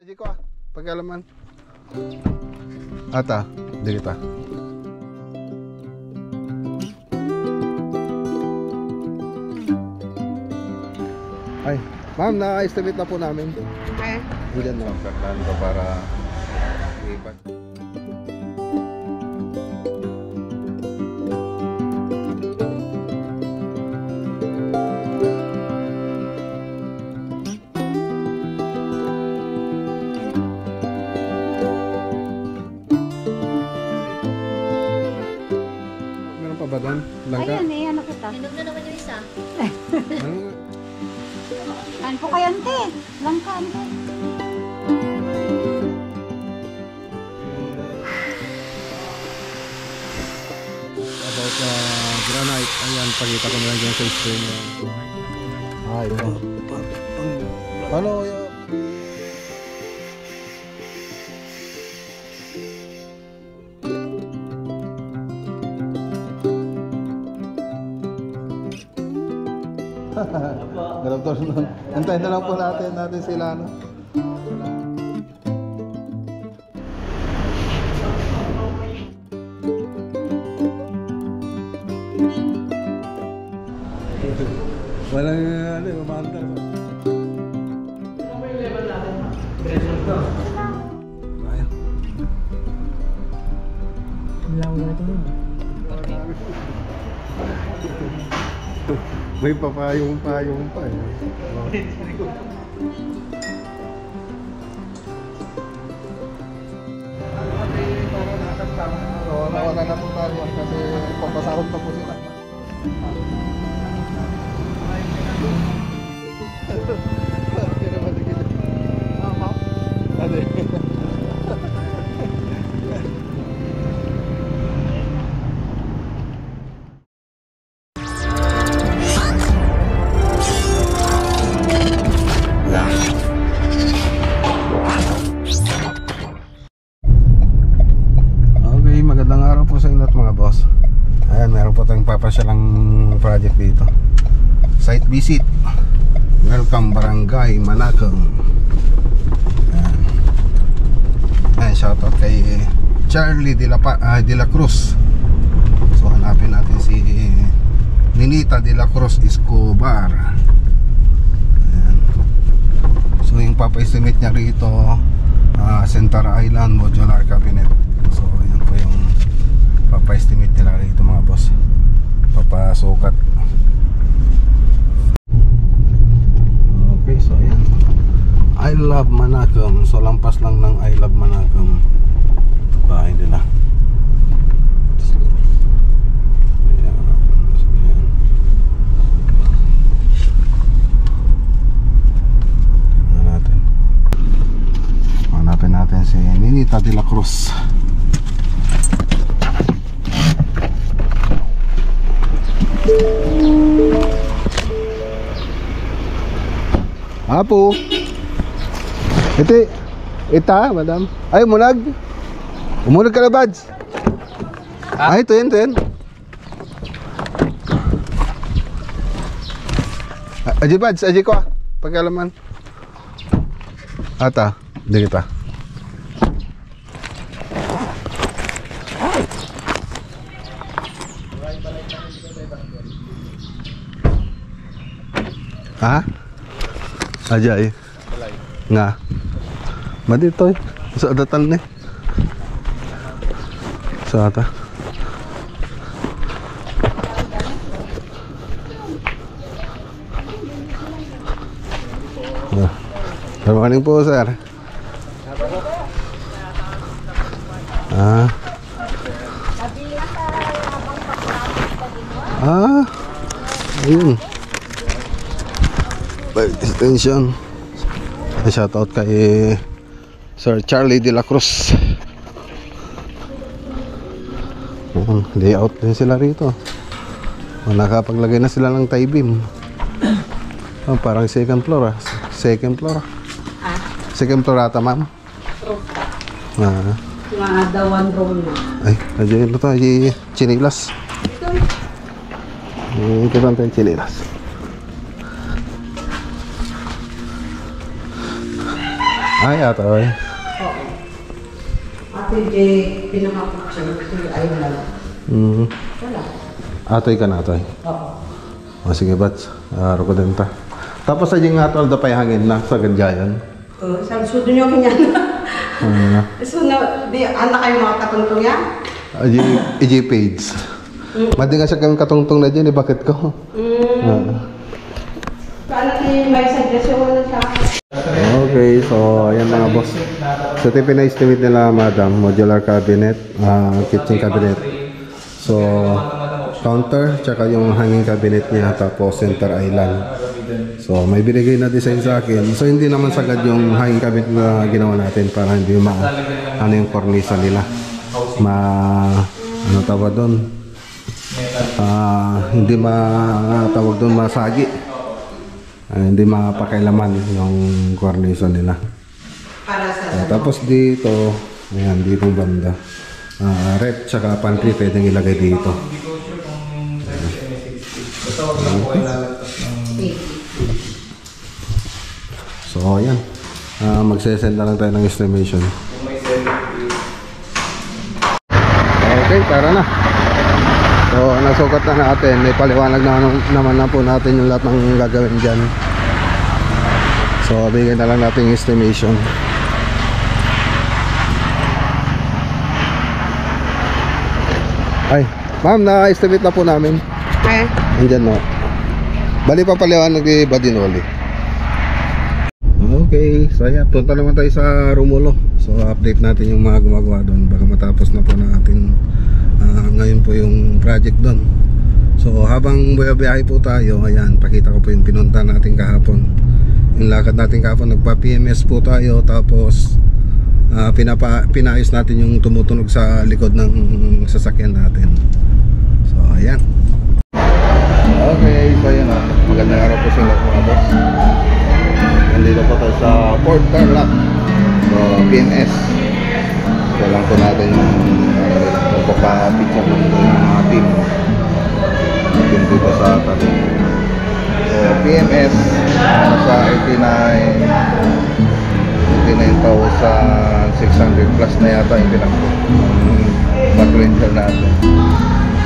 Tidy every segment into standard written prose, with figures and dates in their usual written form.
Aji ko pagkalaman. Ata, di kita. Ay, ma'am, na-estimate na po namin. Okay. Diyan lang ko para ipat. Meron pa ba doon? Langka? Ayan eh, ano kita? Inom na naman yung isa. Ano? Ano po kayo, ante? Langka, ante. About granite, ayan, pakita ko na lang dyan sa screen. Ah, ito. Paano yung... Galaptor nun. Antayin na lang po natin sila, no? Walang ano, umaandar ba? Ayan. May papayong-payong pa eh. Nawala na po tayo kasi papasahod pa po sila. Okay, magandang araw po sa inyo lahat mga boss. Ayan, meron po tayong papasyalang project dito. Site visit. Welcome Barangay Manakang. Ayan. Ayan, shoutout kay Charlie de la Cruz. So hanapin natin si Ninita de la Cruz Escobar. Ayan. So yung papa-estimate niya rito, Center Island Modular Cabinet. So yan po yung papa-estimate nila rito mga boss. Papasukat. Okay, so ayan, I love Manakang. So lampas lang ng I love Manakang bahay nila. Ayan. Tingnan natin. Hanapin natin si Ninita de la Cruz. Apo. Ita, madam. Ay, munag. Umunag ka na, Bads. Ay, ito yan. Aji, Bads, aji ko pagkalaman. Ata, di kita. Ha? Aja eh. Nga. Madito eh. Sa adatan ni. Sa ata. Good morning po, sir. Ayun. Extension. Shoutout kay Sir Charlie de la Cruz. Layout din sila rito. Nakapaglagay na sila ng tie beam. Parang second floor. Second floor. Second floor ata, ma'am. Mga one roll na. Ay, nandiyan ito tayo. Chinilas. Ito lang tayo chinilas. Ay, atoy. Oo. Ate J, pinaka-picture. Ayun lang. Wala. Atoy ka na, atoy. Oo. O sige, bats. Araw ko din ta. Tapos sa yung atol da pa'y hangin na sa gadyayan. Sa sudo nyo kanyan. So, di, anak kayo mga katuntong yan? EJ page. Madi nga siya kayong katungtong na dyan, bakit ko? Paano may suggestion na siya? Okay, so ayan mga boss. So ito yung pina-estimate nila madam, modular cabinet, kitchen cabinet. So counter, tsaka yung hanging cabinet niya, tapos center island. So may binigay na design sa akin. So hindi naman sagad yung hanging cabinet na ginawa natin para hindi ano yung cornisa nila. Ano tawag doon? Hindi tawag doon masagi. Hindi mapakailaman yung cornisa nila. Para sa Tapos dito, ayan, dito yung banda. Rep tsaka pantry pwedeng ilagay dito. So ayan, magsesend na lang tayo ng estimation. Okay, tara na. So nasukat na natin, may paliwanag na naman na po natin yung lahat ng gagawin dyan. So bigyan na lang natin yung estimation. Ay, ma'am, na-estimate na po namin. Okay. Andyan no. Bali pa paliwanag ni Badinoli. Okay, so ayan, punta naman tayo sa Romulo. So update natin yung mga gumagawa doon. Baka matapos na po natin ngayon po yung project doon. So habang buyabiyahe po tayo, ayan, pakita ko po yung pinunta natin kahapon. Yung lakad natin kahapon, nagpa-PMS po tayo. Tapos pinayos natin yung tumutunog sa likod ng sasakyan natin. So ayan. Okay, so ayan, magandang araw po sa inyo mga boss. Nandito po tayo sa Port Tarlac. So PMS. So lang po natin yung pagpapapicture ng mga team dito sa tabi. So PMS nasa 89,600 plus na yata yung pinakbo mag-renter natin.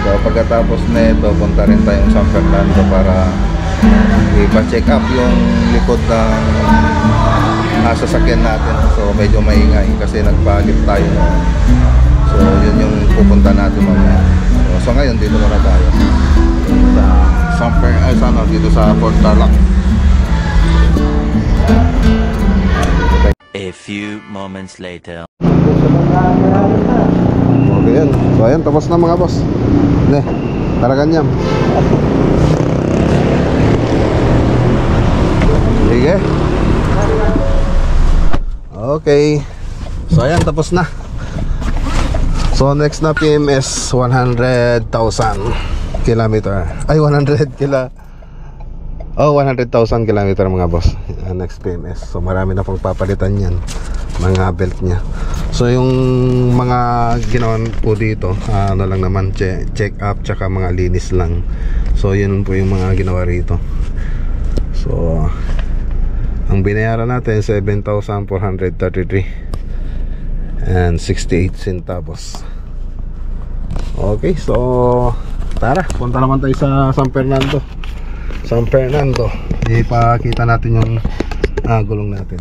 So pagkatapos na ito, punta rin tayong San Fernando para ipa-check up yung likod ng sasakyan natin. So medyo maingay kasi nagpa-lift tayo. So yun yung pupunta natin mamaya. So ngayon dito muna tayo sa dito sa Port Tarlac. A few moments later. Okay yan. So ayan, tapos na mga boss. Ne, para kanyam. Sige. Okay. So ayan, tapos na. So next na PMS 100,000 kilometer. Ay 100 kila. Oh, 100,000 kilometer mga boss. Next PMS. So marami na pong papalitan yan, mga belt nya. So yung mga ginawa po dito, ano lang naman, check up tsaka mga linis lang. So yun po yung mga ginawa rito. So ang binayaran natin 7,433 and 68 centavos. Okay, so tara, punta naman tayo sa San Fernando. Ipakita natin yung gulong natin.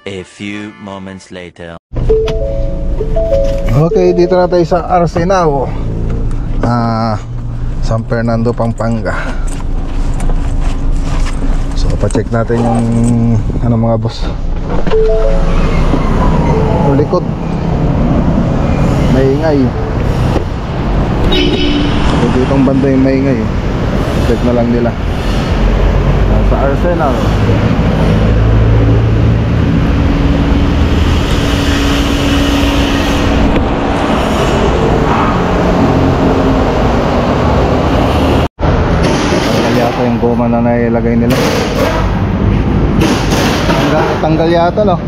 A few moments later. Okay, dito na tayo sa Arsenao, San Fernando, Pampanga. So pa-check natin yung mga boss. Yung likod maingay. So ditong banda yung maingay. Check na lang nila sa Arsenal. Tanggal yata yung goma na nailagay nila. Tanggal yata, no?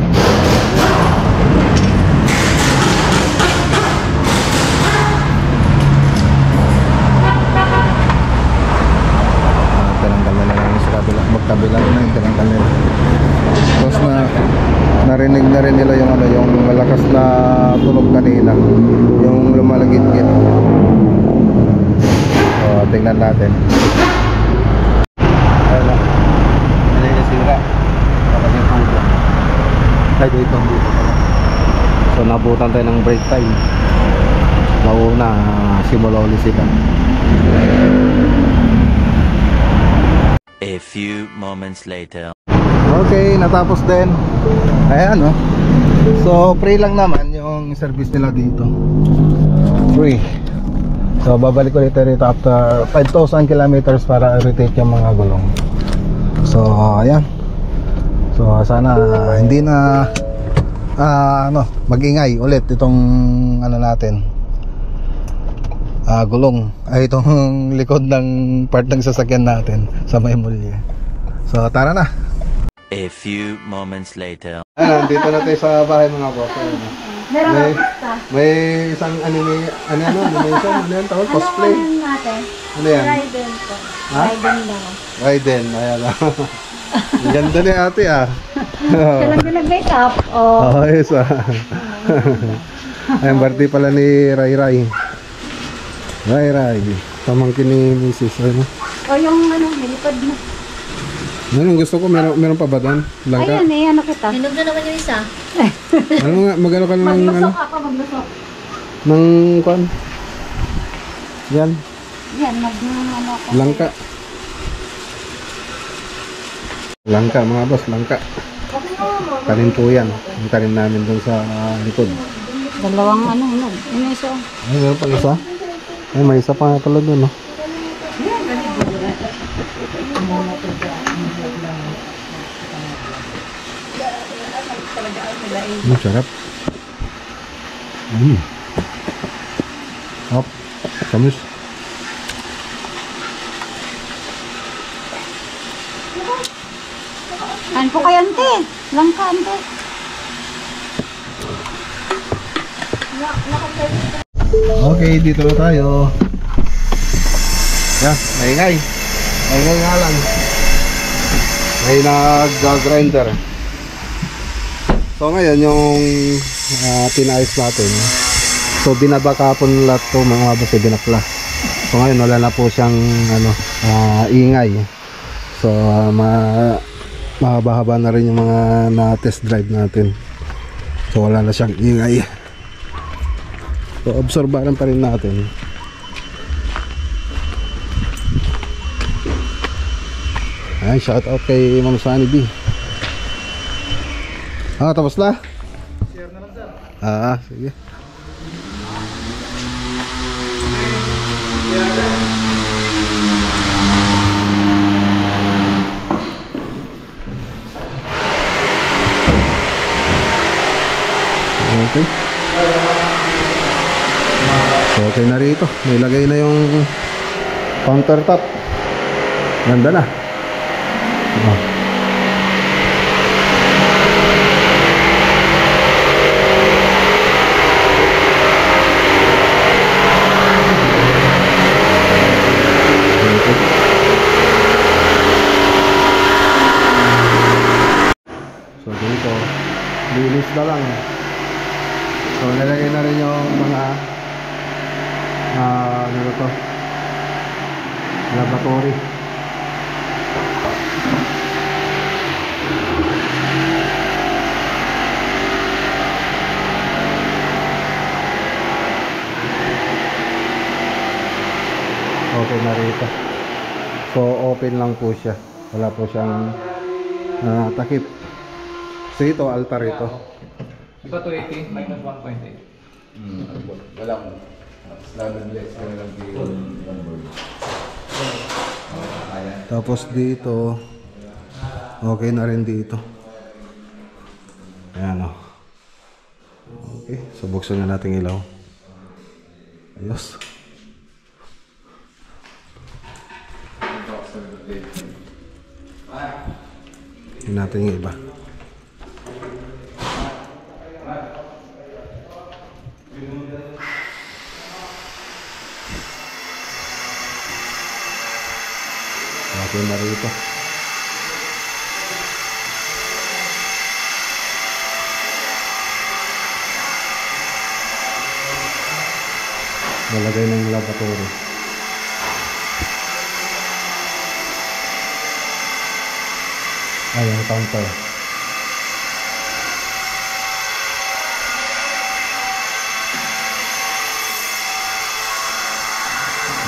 Magkabilang na yung tinanggal nila. Tapos narinig na rin nila yung ano, yung malakas na tunog kanina, yung lumalagit-git. So tingnan natin. Ayun na, ano yung nasira? Talagang tulo. Ay dito pala. So nabutan tayo ng break time. Mauna simula ulit sila. A few moments later. Okay, natapos din. Ayan, no? So free lang naman yung service nila dito. Free. So babalik ulit tayo rito after 5,000 kilometers para i-rotate yung mga gulong. So ayan. So sana hindi na mag-ingay ulit itong ano natin, gulong ay itong likod ng part ng sasakyan natin sa may mulye. So tara na. A few moments later. Dito na tayo sa bahay mga boss. Meron May- ka pista. May isang animation, ano yan tawag? Cosplay. Ano natin? Ano yan? Raiden po. Ha? Raiden lang. Raiden, ayan. Ang ganda ni ate Siya lang din nag-makeup. Oh. Oh, yes Ayun, birthday pala ni Ray Ray. Ray Ray. Pamangkin ni Mrs. Ano? O yung ano, nilipad na. Ano gusto ko? Meron pa ba doon? Langka? Ayan eh, ano kita. Hinog na naman yung isa. Ano nga? Magano ka ng ano? Maglusok ako, maglusok. Ng kwan? Yan. Yan, ano ako. Langka. Langka mga boss, langka. Tanim po yan. Yung tanim namin doon sa likod. Dalawang ano, yun isa. Ay, meron pa isa? Ay, may isa pa nga pala doon, no? Sarap. Hop, kamus. Kain po kayo, ante. Langka, ante. Okay, dito na tayo. Yan, maingay. Maingay nga lang. May nag-grinder. So ngayon yung pinayos natin. So binaba kahapon lahat to mga boss, binakla. So ngayon wala na po siyang ingay. So mahaba-haba na rin yung mga na-test drive natin. So wala na siyang ingay. So obserbahan pa rin natin. Ay, shout out kay Ma'am Sunny B. Tapos na? Share na lang sir. Sige. Okay. So okay na rito. Nilagay na yung countertop. Ganda na. So dito, linis na lang. So nilagay na rin yung mga ano to, laboratory. Okay na rito. So open lang po siya. Wala po siyang takip. So ito, altar ito. Iba 280 minus 1.8. Walang standard legs na lang yung Tapos dito, okay na rin dito. Ayan o. Okay, so buksan na natin ilaw. Ayos. Tingnan natin yung iba. Okay na rito. Nalagay ng laboratory. Ayan, counter.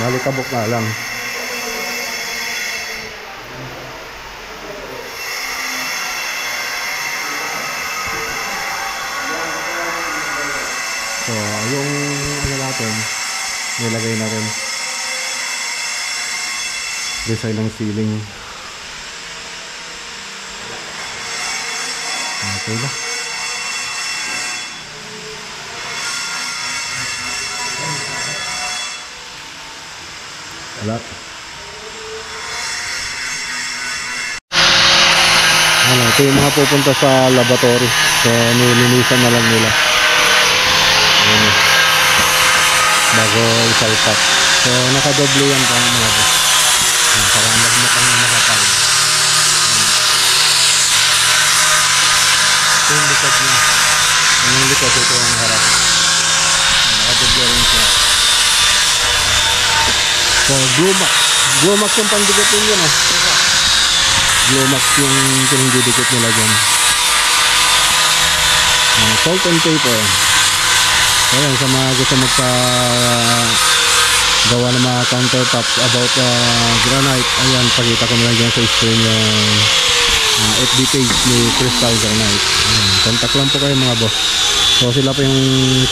Balikabok na lang. So, yung ano natin, nilagay na rin. Design ng ceiling. Okay na. Wala. Ano, ito yung mga pupunta sa laboratory. So, nilinisan na lang nila. Ayan. Bago isalpak. So, nakadoble yan pa mga boss. Para magmukang makapal. Ito yung likod niya. Yung likod, ito ang harap. Nakadoble rin siya. So, Glumax. Glumax yung pandikit yun eh. Glumax yung pinagdidikit nila dyan. Salt and paper. Ayan, sa mga gusto gawa ng mga countertops about granite. Ayan, pakita ko na dyan sa screen yung FB page ni Crystal Granite. Ayan, contact lang po kayo mga boss. So, sila po yung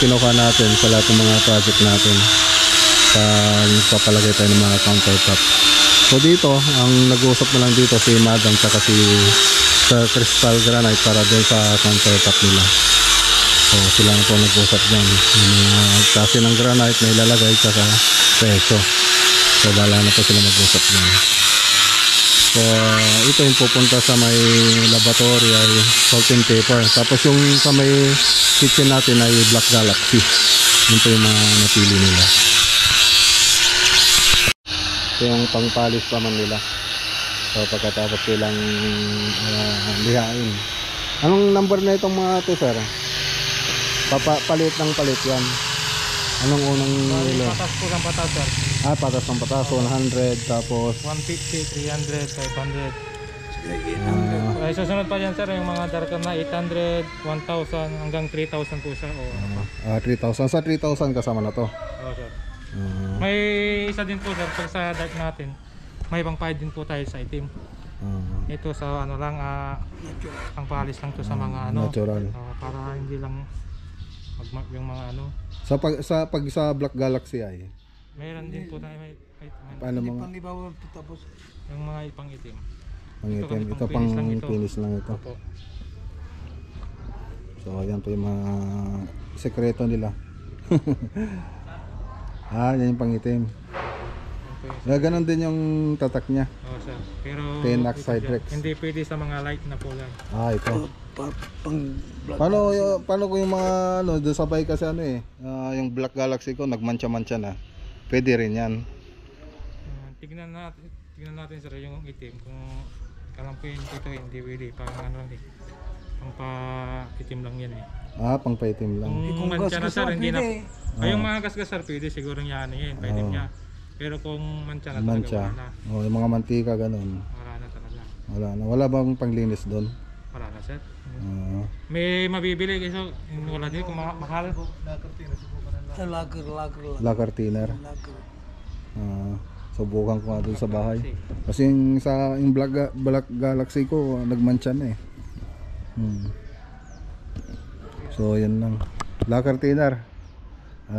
kinuha natin sa lahat ng mga project natin. Papalagay tayo ng mga countertop. So dito, ang nag-uusap na lang dito si Madam tsaka si Sir Crystal Granite para doon sa countertop nila. So sila na po nag-uusap dyan. Yung mga klase ng granite na ilalagay tsaka presyo. So bahala na po sila mag-uusap dyan. So ito yung pupunta sa may laboratory ay salt and paper. Tapos yung sa may kitchen natin ay Black Galaxy. Yun po yung mga napili nila. Ito yung pangpalis naman nila. So pagkatapos silang lihain. Anong number na itong mga ito, sir? Palit ng palit yan. Anong unang nila? Patas po ng patas, sir. Patas ng patas. 100 tapos 150, 300, 500. Ay, susunod pa yan, sir, yung mga darker na 800, 1,000 hanggang 3,000 po siya. 3,000. Sa 3,000 kasama na to. Oo, sir. May isa din po, sir, pag sa dark natin, may pangpahid din po tayo sa itim. Ito sa ano lang, pangpalis lang to sa mga ano. Natural. Para hindi lang yung mga ano. Pag sa Black Galaxy ay Mayroon din po tayo may paano mga yung mga ipang itim. pangitim? Ito pang finish lang ito. Opo. So ayan po yung mga sekreto nila. Yan yung pangitim. Ganon din yung tatak niya. Oo, sir. Pero Tenax Hydrex. hindi pwede sa mga light na kulay. Ito. Paano ko yung mga ano, doon sabay kasi ano yung Black Galaxy ko nagmancha-mancha na. Pwede rin yan. Tignan natin sir yung itim kung kalampin ito hindi pwede pang ano lang pang pa-itim lang yan Pang paitim lang. Kung mancha na sir hindi na yung mga gasgas sir pwede siguro yan pwede niya. Pero kung mancha na talaga wala na. Yung mga mantika ganun. Wala na talaga. Wala bang panglinis doon? Wala na sir. May mabibili kasi wala din kung mahal. Lacquer thinner. Subukan ko nga doon sa bahay. Kasi yung Black Galaxy ko nagmancha na So yan lang. Lacquer thinner.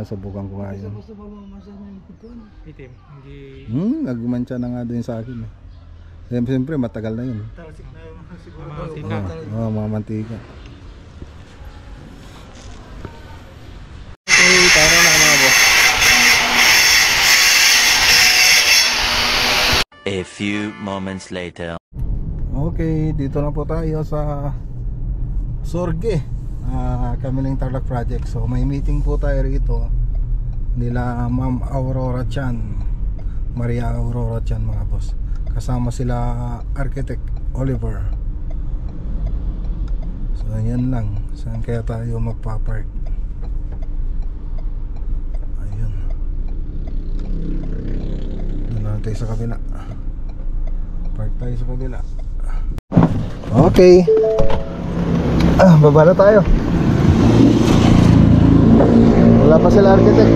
Subukan ko nga yun. Itim, hindi Nagmancha na nga din sa akin Siyempre matagal na yun. Mga mantika. Okay, tara na mga boss. A few moments later. Okay, dito na po tayo sa Sorge. Kami ng Tarlac Project. So may meeting po tayo rito nila Ma'am Aurora Chan, Maria Aurora Chan mga boss. Kasama sila Architect Oliver. So yan lang. Saan kaya tayo magpa-park? Ayun. tayo sa kabila. Park tayo sa kabila. Okay. Baba na tayo. Wala pa sila architect.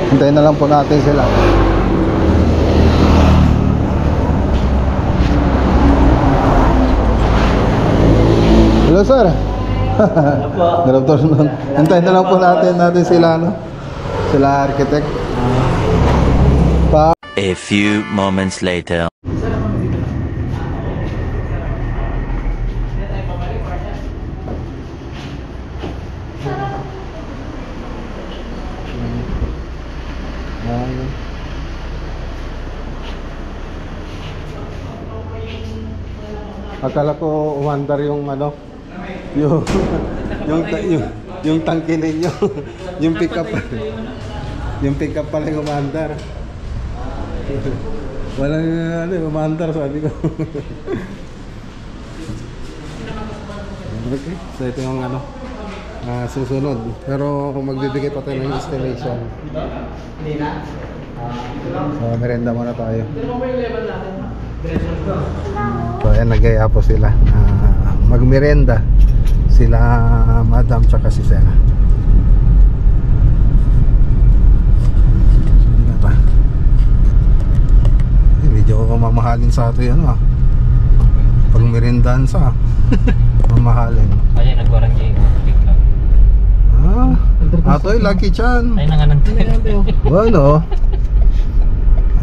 Hintayin na lang po natin sila. Hello sir. Good afternoon. Hintayin na lang po natin sila, no? Sila architect. A few moments later. Akala ko umandar yung ano, yung tangke ninyo, yung pickup pala yung umandar. Walang ano, umandar sabi ko. Okay, so ito yung ano, susunod. Pero kung magbibigay pa tayo ng installation. So merenda muna tayo. So ayan, nagaya po sila magmerenda sila madam tsaka si Sena. Hindi na pa medyo mamahalin sa ato yan pag merendaan sa mamahalin. Ay, nagwarang yung ato'y Lucky Chan. ay nanganan Bueno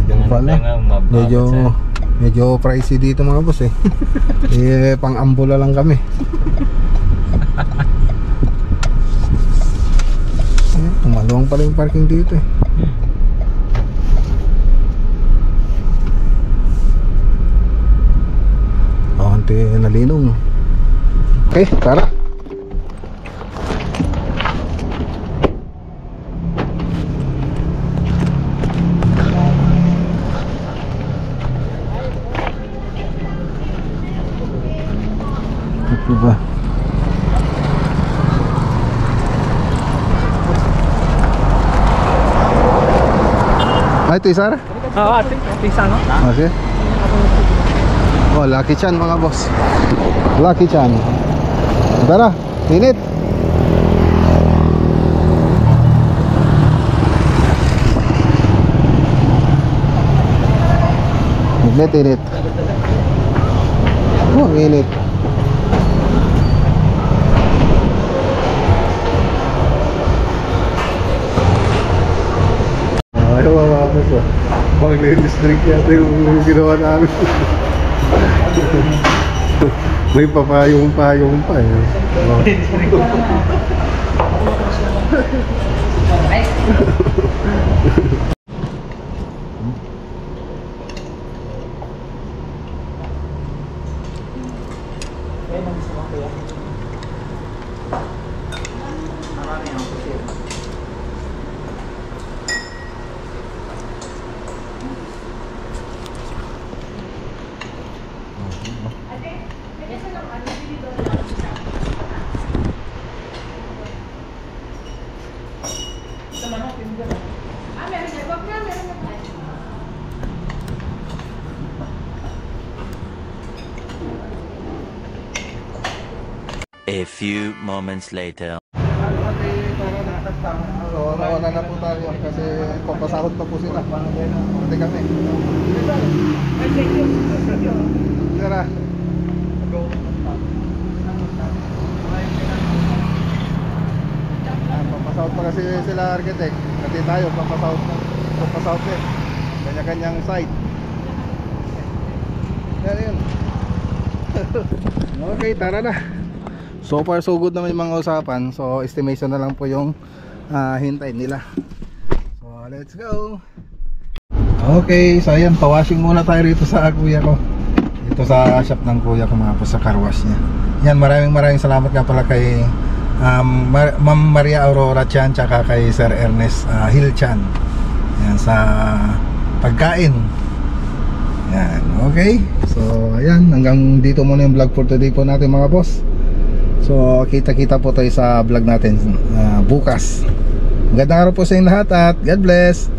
ayan pala, medyo pricey dito mga boss pang ambula lang kami. Tumalawang pala yung parking dito konti nalinong. Okay, tara. Ito ba? Ito isa ra? Oo, ate. Ate isa, no? Okay. Oh, Lucky Chan mga boss. Lucky Chan. Tara, init. Init. Oh, init. Ayaw mga boss pang-ladies drink yata yung ginawa namin. May papayong pa A few moments later. So, nauna na po tayo kasi papasahod pa po sila. Pati kami. Tara. Papasahod pa kasi sila architect. Kasi tayo papasahod din. Kanya-kanyang side. Yan yun. Okay, tara na. So far so good naman yung mga usapan. So estimation na lang po yung hintay nila. So let's go. Okay, so ayan, pawashing muna tayo rito sa kuya ko. Ito sa shop ng kuya ko mga po, sa car wash niya. Yan, maraming salamat nga pala kay Ma'am Maria Aurora Chan tsaka kay Sir Ernest Hill Chan. Yan, sa pagkain. Yan, okay. So ayan, hanggang dito muna yung vlog for today po natin mga boss. So kita-kita po tayo sa vlog natin bukas. Magandang araw po sa inyo lahat at God bless.